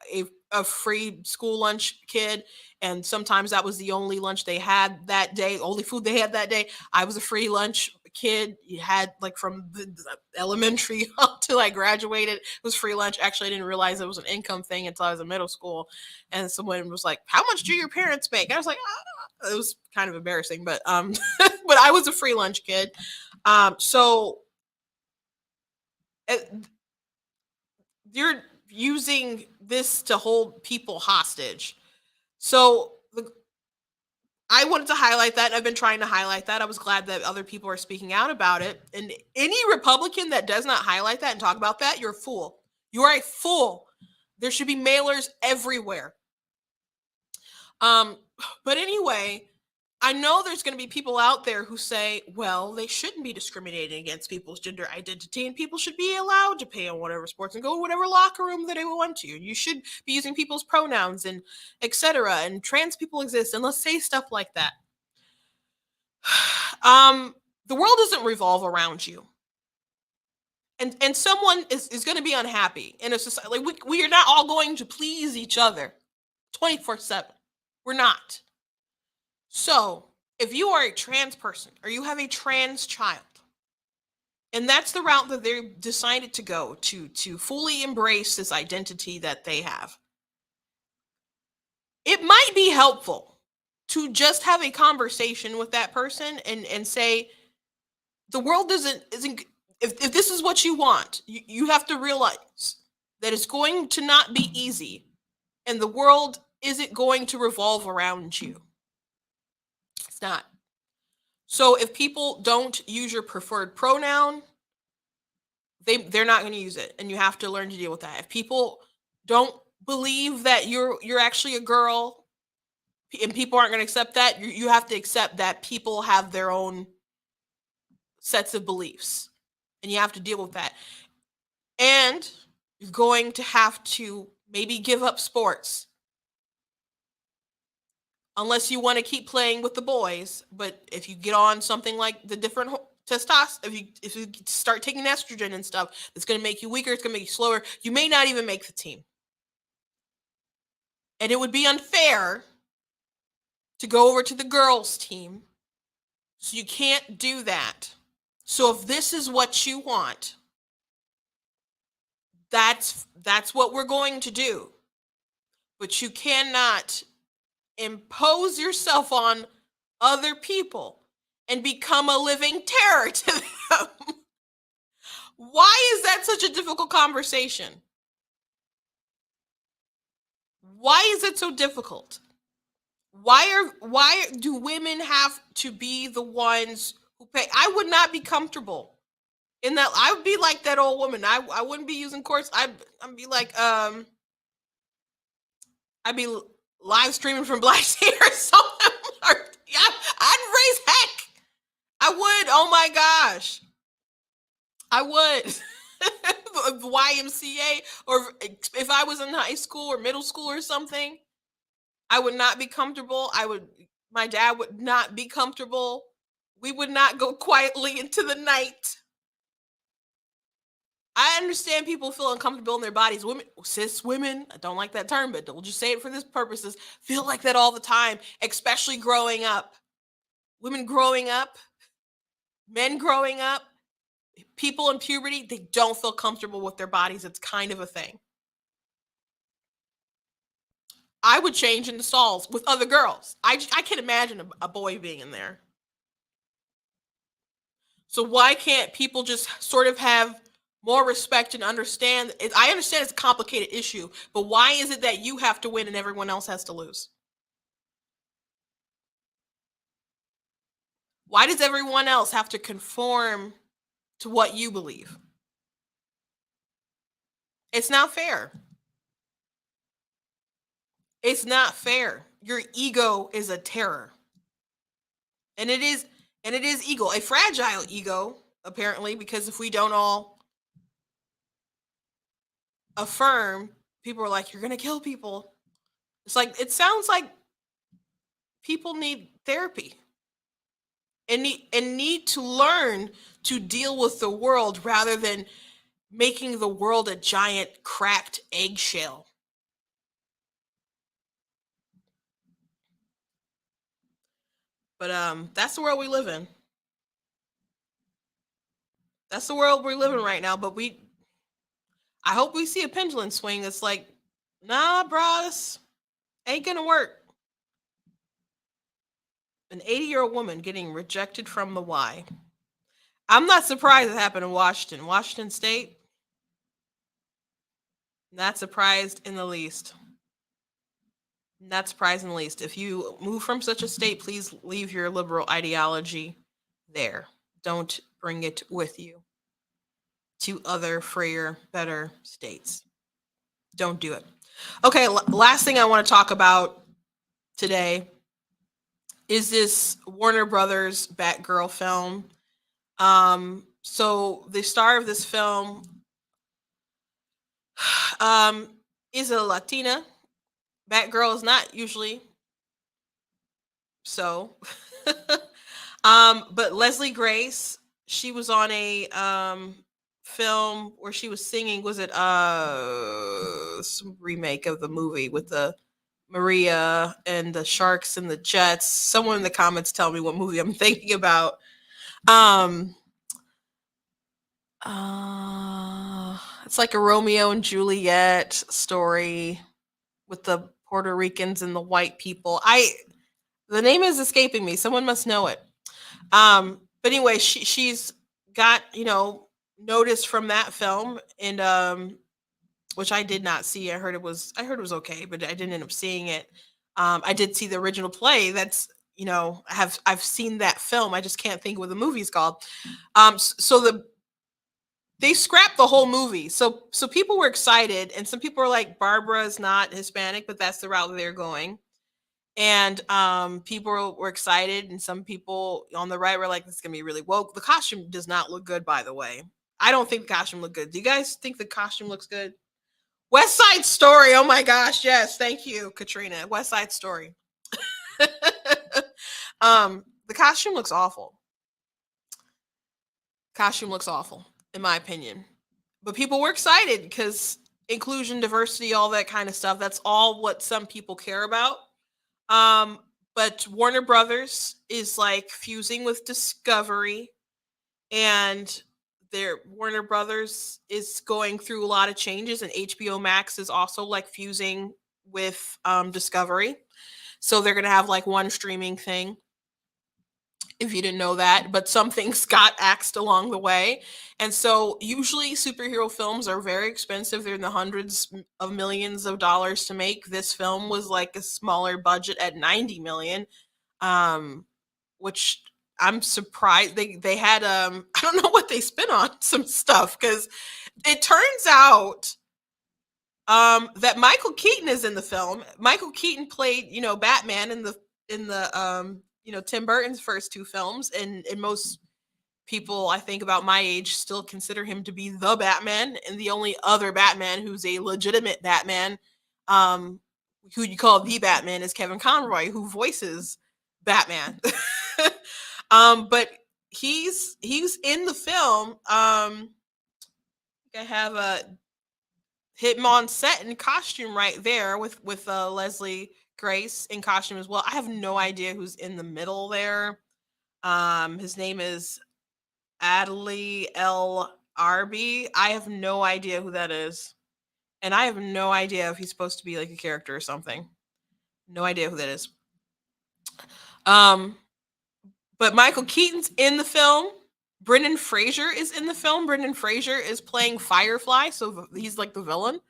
a free school lunch kid, and sometimes that was the only lunch they had that day, only food they had that day. I was a free lunch kid. You had like from the elementary up till I graduated, it was free lunch. Actually, I didn't realize it was an income thing until I was in middle school, and someone was like, "How much do your parents make?" I was like, It was kind of embarrassing, but but I was a free lunch kid. You're using this to hold people hostage. So I wanted to highlight that. I've been trying to highlight that. I was glad that other people are speaking out about it. And any Republican that does not highlight that and talk about that, you're a fool. You are a fool. There should be mailers everywhere. But anyway, I know there's going to be people out there who say, well, they shouldn't be discriminating against people's gender identity, and people should be allowed to play on whatever sports and go to whatever locker room that they want to. You should be using people's pronouns and etc. And trans people exist, and let's say stuff like that. The world doesn't revolve around you. And someone is going to be unhappy in a society. Like we are not all going to please each other 24/7. We're not. So if you are a trans person or you have a trans child, and that's the route that they decided to go to fully embrace this identity that they have, it might be helpful to just have a conversation with that person and say, the world isn't if this is what you want, you have to realize that it's going to not be easy, and the world isn't going to revolve around you. It's not. So if people don't use your preferred pronoun, they're not going to use it, and you have to learn to deal with that. If people don't believe that you're actually a girl and people aren't going to accept that, you have to accept that people have their own sets of beliefs and you have to deal with that. And you're going to have to maybe give up sports unless you want to keep playing with the boys. But if you get on something like the different testosterone, if you start taking estrogen and stuff, it's going to make you weaker, it's going to make you slower. You may not even make the team. And it would be unfair to go over to the girls' team. So you can't do that. So if this is what you want, that's what we're going to do. But you cannot impose yourself on other people and become a living terror to them. Why is that such a difficult conversation? Why is it so difficult? Why do women have to be the ones who pay? I would not be comfortable in that. I would be like that old woman. I wouldn't be using courts. I'd be like, I'd be live streaming from Black Sea or something. I'd raise heck. I would. Oh my gosh. I would. YMCA, or if I was in high school or middle school or something, I would not be comfortable. My dad would not be comfortable. We would not go quietly into the night. I understand people feel uncomfortable in their bodies. Women, cis women, I don't like that term, but we'll just say it for this purposes, feel like that all the time, especially growing up. Women growing up, men growing up, people in puberty, they don't feel comfortable with their bodies. It's kind of a thing. I would change in the stalls with other girls. I can't imagine a boy being in there. So why can't people just sort of have more respect and understand? I understand it's a complicated issue, but why is it that you have to win and everyone else has to lose? Why does everyone else have to conform to what you believe? It's not fair. It's not fair. Your ego is a terror. And it is ego, a fragile ego, apparently, because if we don't all affirm, people are like, you're going to kill people. It's like, it sounds like people need therapy and need to learn to deal with the world rather than making the world a giant cracked eggshell. But that's the world we live in. That's the world we're living right now. But I hope we see a pendulum swing that's like, nah, bros, ain't gonna work. An 80-year-old woman getting rejected from the Y. I'm not surprised it happened in Washington State. Not surprised in the least. Not surprised in the least. If you move from such a state, please leave your liberal ideology there. Don't bring it with you to other freer, better states. Don't do it. Okay, last thing I want to talk about today is this Warner Brothers Batgirl film. So the star of this film is a Latina. Batgirl is not usually so. But Leslie Grace, she was on a film where she was singing. Was it some remake of the movie with the Maria and the Sharks and the Jets? Someone in the comments tell me what movie I'm thinking about. It's like a Romeo and Juliet story with the Puerto Ricans and the white people. The name is escaping me. Someone must know it. But anyway, she's got, notice from that film, and which I did not see. I heard it was okay, but I didn't end up seeing it. I did see the original play. That's, I've seen that film. I just can't think of what the movie's called. So they scrapped the whole movie. So people were excited, and some people were like, Barbara is not Hispanic, but that's the route they're going. And people were excited, and some people on the right were like, this is gonna be really woke. The costume does not look good, by the way. I don't think the costume looked good. Do you guys think the costume looks good? West Side Story. Oh my gosh, yes, thank you, Katrina. West Side Story. The costume looks awful. Costume looks awful, in my opinion. But people were excited because inclusion, diversity, all that kind of stuff. That's all what some people care about. But Warner Brothers is like fusing with Discovery, and Warner Brothers is going through a lot of changes, and HBO Max is also like fusing with Discovery. So they're gonna have like one streaming thing. If you didn't know that, but some things got axed along the way. And so usually superhero films are very expensive. They're in the hundreds of millions of dollars to make. This film was like a smaller budget at 90 million, which I'm surprised they had I don't know what they spent on some stuff, because it turns out that Michael Keaton is in the film. Michael Keaton played, Batman in the Tim Burton's first two films, and most people, I think, about my age still consider him to be the Batman, and the only other Batman who's a legitimate Batman, who you call the Batman, is Kevin Conroy, who voices Batman. But he's in the film. I have him on set in costume right there with Leslie Grace in costume as well. I have no idea who's in the middle there. His name is Adley L. Arby. I have no idea who that is. And I have no idea if he's supposed to be like a character or something. No idea who that is. But Michael Keaton's in the film. Brendan Fraser is in the film. Brendan Fraser is playing Firefly, so he's like the villain.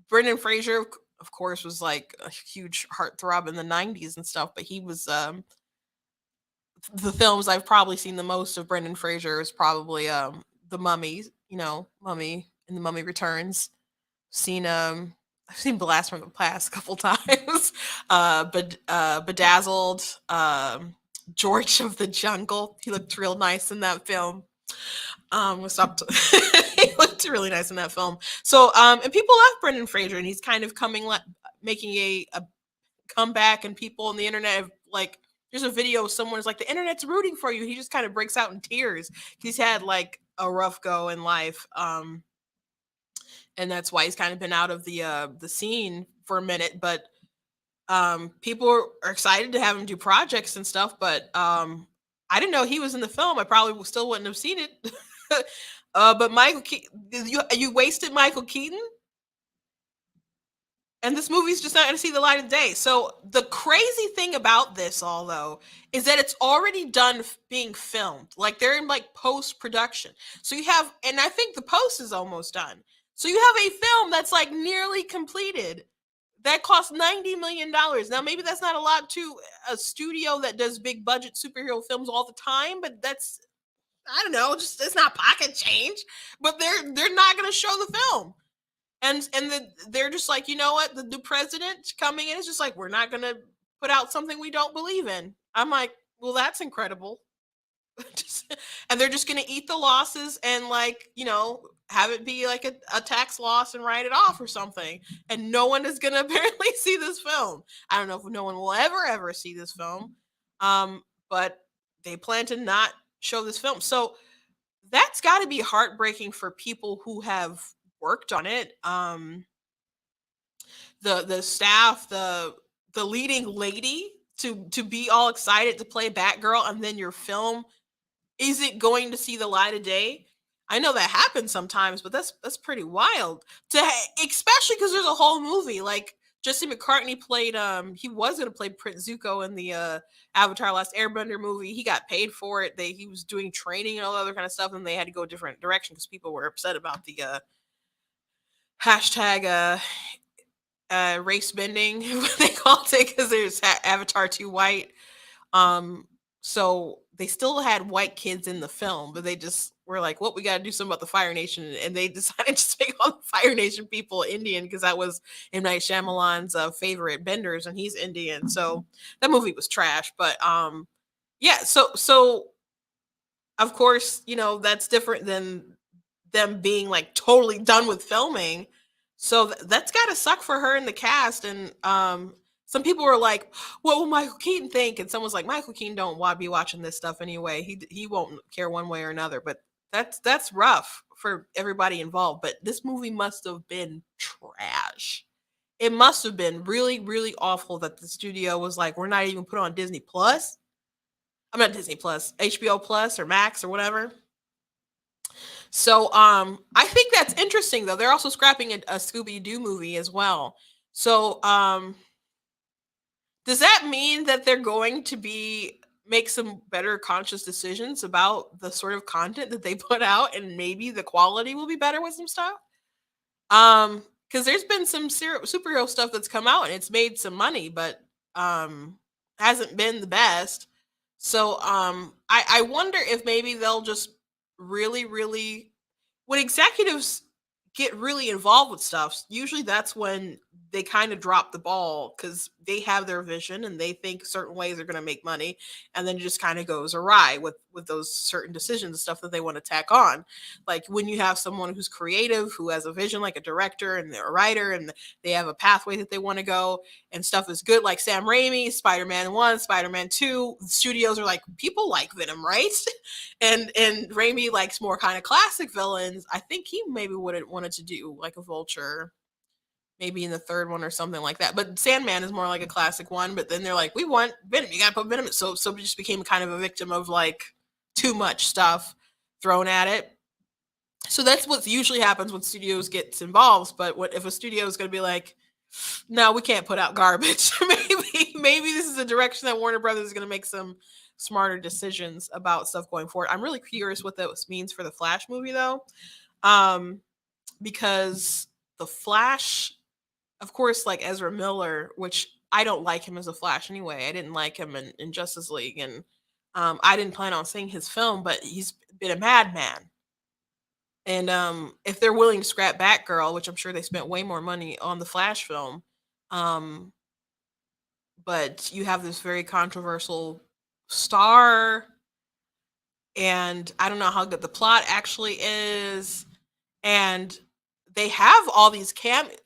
Brendan Fraser, of course, was like a huge heartthrob in the 90s and stuff, but he was the films I've probably seen the most of Brendan Fraser is probably The Mummy, Mummy and The Mummy Returns. I've seen Blast from the Past a couple times. But Bedazzled, George of the Jungle. He looked real nice in that film. He looked really nice in that film. So, and people love Brendan Fraser, and he's kind of making a comeback, and people on the internet have like, there's a video of someone's like, the internet's rooting for you. He just kind of breaks out in tears. He's had like a rough go in life. And that's why he's kind of been out of the scene for a minute, but people are excited to have him do projects and stuff, but I didn't know he was in the film. I probably still wouldn't have seen it. But Michael you wasted Michael Keaton, and this movie's just not going to see the light of day. So the crazy thing about this all, though, is that it's already done being filmed. Like, they're in like post-production. So you have, and I think the post is almost done. So you have a film that's like nearly completed that cost $90 million. Now, maybe that's not a lot to a studio that does big budget superhero films all the time, but that's, I don't know, just, it's not pocket change. But they're not going to show the film. And they're just like, you know what? The new president coming in is just like, we're not going to put out something we don't believe in. I'm like, well, that's incredible. And they're just going to eat the losses and, like, have it be like a tax loss and write it off or something. And no one is going to apparently see this film. I don't know if no one will ever see this film. But they plan to not show this film. So that's got to be heartbreaking for people who have worked on it. The staff, the leading lady to be all excited to play Batgirl, and then your film isn't going to see the light of day. I know that happens sometimes, but that's pretty wild. Especially because there's a whole movie. Like, Jesse McCartney played he was going to play Prince Zuko in the Avatar Last Airbender movie. He got paid for it. He was doing training and all that other kind of stuff, and they had to go a different direction because people were upset about the hashtag race bending, what they called it, because there's Avatar too white. So they still had white kids in the film, but they just were like, "What, we got to do something about the Fire Nation," and they decided to make all the Fire Nation people Indian because that was M. Night Shyamalan's favorite benders, and he's Indian. So that movie was trash. But yeah. So of course, that's different than them being like totally done with filming. So that's got to suck for her in the cast. And some people were like, "What will Michael Keaton think?" And someone's like, "Michael Keaton don't want to be watching this stuff anyway. He won't care one way or another." But that's rough for everybody involved. But this movie must have been trash. It must have been really, really awful that the studio was like, "We're not even put on Disney Plus." I'm not Disney Plus, HBO Plus or Max or whatever. So I think that's interesting though. They're also scrapping a Scooby-Doo movie as well. So does that mean that they're going to make some better conscious decisions about the sort of content that they put out, and maybe the quality will be better with some stuff? Because there's been some superhero stuff that's come out and it's made some money, but hasn't been the best. So I wonder if maybe they'll just really, really, when executives get really involved with stuff, usually that's when they kind of drop the ball because they have their vision and they think certain ways are going to make money, and then it just kind of goes awry with those certain decisions and stuff that they want to tack on. Like when you have someone who's creative, who has a vision, like a director and they're a writer, and they have a pathway that they want to go, and stuff is good, like Sam Raimi, Spider-Man 1, Spider-Man 2, studios are like, people like Venom, right? and Raimi likes more kind of classic villains. I think he maybe would have wanted to do like a Vulture, maybe in the third one or something like that. But Sandman is more like a classic one. But then they're like, we want Venom. You got to put Venom. So it just became kind of a victim of like too much stuff thrown at it. So that's what usually happens when studios get involved. But what if a studio is going to be like, no, we can't put out garbage. maybe this is a direction that Warner Brothers is going to make some smarter decisions about stuff going forward. I'm really curious what that means for the Flash movie though. Because the Flash, of course, like Ezra Miller, which I don't like him as a Flash anyway. I didn't like him in Justice League, and I didn't plan on seeing his film, but he's been a madman. And if they're willing to scrap Batgirl, which I'm sure they spent way more money on the Flash film, but you have this very controversial star, and I don't know how good the plot actually is, and they have all these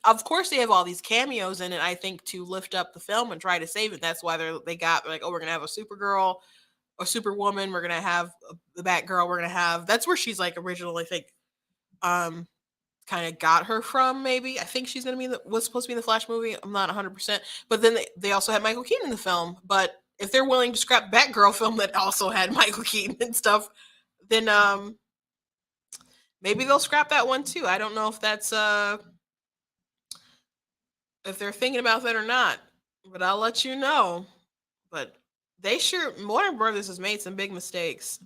of course they have all these cameos in it, I think, to lift up the film and try to save it. That's why they got like, oh, we're gonna have a Supergirl or Superwoman, we're gonna have the Batgirl, we're gonna have, that's where she's like originally, I think, kind of got her from. Maybe I think she's gonna be was supposed to be in the Flash movie. I'm not 100%, but then they also had Michael Keaton in the film. But if they're willing to scrap Batgirl film that also had Michael Keaton and stuff, then maybe they'll scrap that one too. I don't know if that's if they're thinking about that or not, but I'll let you know. But Warner Brothers has made some big mistakes.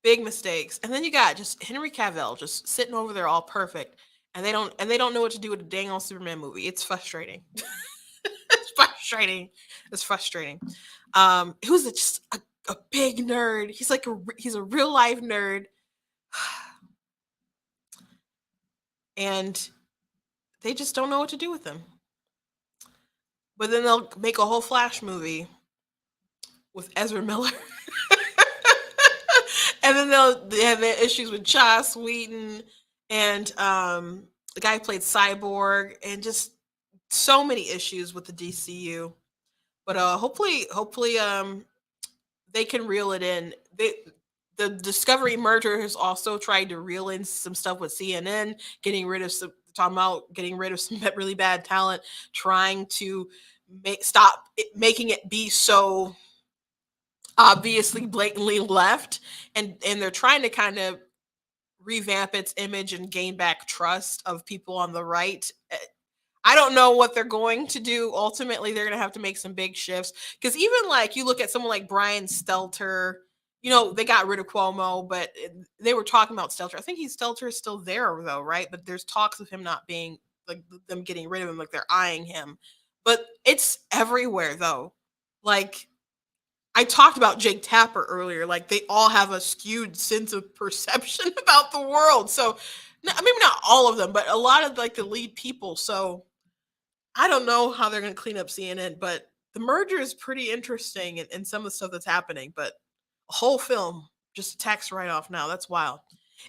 Big mistakes. And then you got just Henry Cavill just sitting over there all perfect. And they don't know what to do with a dang old Superman movie. It's frustrating. It's frustrating. It's frustrating. Who's just a big nerd. He's a real life nerd. And they just don't know what to do with him. But then they'll make a whole Flash movie with Ezra Miller. And then they have their issues with Joss Whedon and the guy who played Cyborg, and just so many issues with the DCU. But hopefully they can reel it in. The Discovery merger has also tried to reel in some stuff with CNN, getting rid of some really bad talent, trying to stop making it be so obviously blatantly left, and they're trying to kind of revamp its image and gain back trust of people on the right. I don't know what they're going to do. Ultimately, they're going to have to make some big shifts, because even like you look at someone like Brian Stelter, they got rid of Cuomo, but they were talking about Stelter. I think Stelter is still there though, right? But there's talks of him not being, like, them getting rid of him, like they're eyeing him. But it's everywhere though. Like, I talked about Jake Tapper earlier. Like, they all have a skewed sense of perception about the world. So, maybe not all of them, but a lot of like the lead people. So, I don't know how they're going to clean up CNN, but the merger is pretty interesting and some of the stuff that's happening. But a whole film, just a tax write off now. That's wild.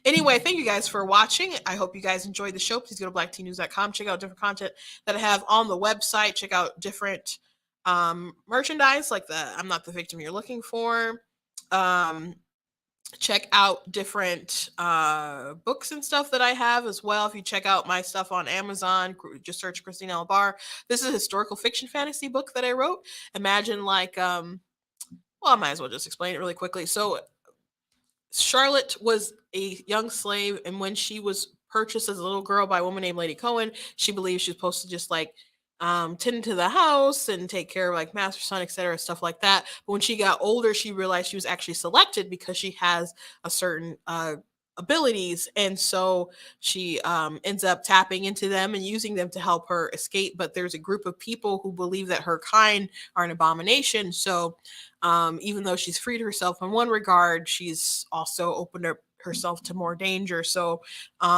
Anyway, thank you guys for watching. I hope you guys enjoyed the show. Please go to blacktnews.com. Check out different content that I have on the website. Check out different merchandise like the I'm Not the Victim You're Looking For. Check out different books and stuff that I have as well. If you check out my stuff on Amazon, just search Christine L. Barr. This is a historical fiction fantasy book that I wrote. Imagine like, well, I might as well just explain it really quickly. So Charlotte was a young slave, and when she was purchased as a little girl by a woman named Lady Cohen, she believed she was supposed to just like tend to the house and take care of like master, son, etc., stuff like that. But when she got older, she realized she was actually selected because she has a certain abilities, and so she ends up tapping into them and using them to help her escape. But there's a group of people who believe that her kind are an abomination. So even though she's freed herself in one regard, she's also opened up herself to more danger. So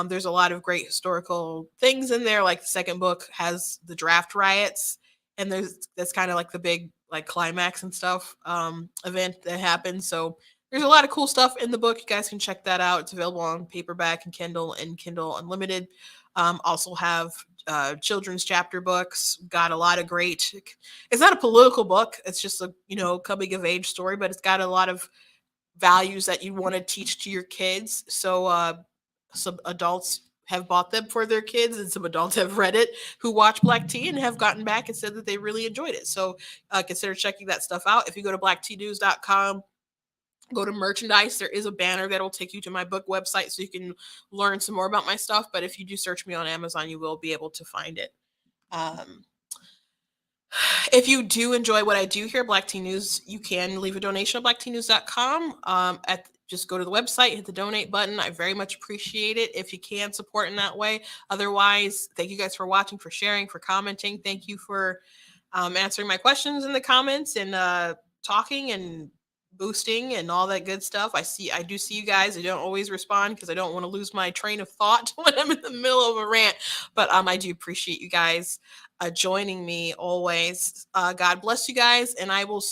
there's a lot of great historical things in there. Like the second book has the draft riots, and that's kind of like the big like climax and stuff event that happened. So there's a lot of cool stuff in the book. You guys can check that out. It's available on paperback and Kindle Unlimited. Also have children's chapter books. Got a lot of great. It's not a political book. It's just a coming of age story, but it's got a lot of values that you want to teach to your kids. So some adults have bought them for their kids, and some adults have read it who watch Black Tea and have gotten back and said that they really enjoyed it. So consider checking that stuff out. If you go to blacktnews.com, go to merchandise, there is a banner that will take you to my book website so you can learn some more about my stuff. But if you do search me on Amazon, you will be able to find it. If you do enjoy what I do here, Black Tea News, you can leave a donation at blacktnews.com. Just go to the website, hit the donate button. I very much appreciate it if you can support in that way. Otherwise, thank you guys for watching, for sharing, for commenting. Thank you for answering my questions in the comments and talking and boosting and all that good stuff. I do see you guys. I don't always respond because I don't want to lose my train of thought when I'm in the middle of a rant. But I do appreciate you guys joining me always. God bless you guys, and I will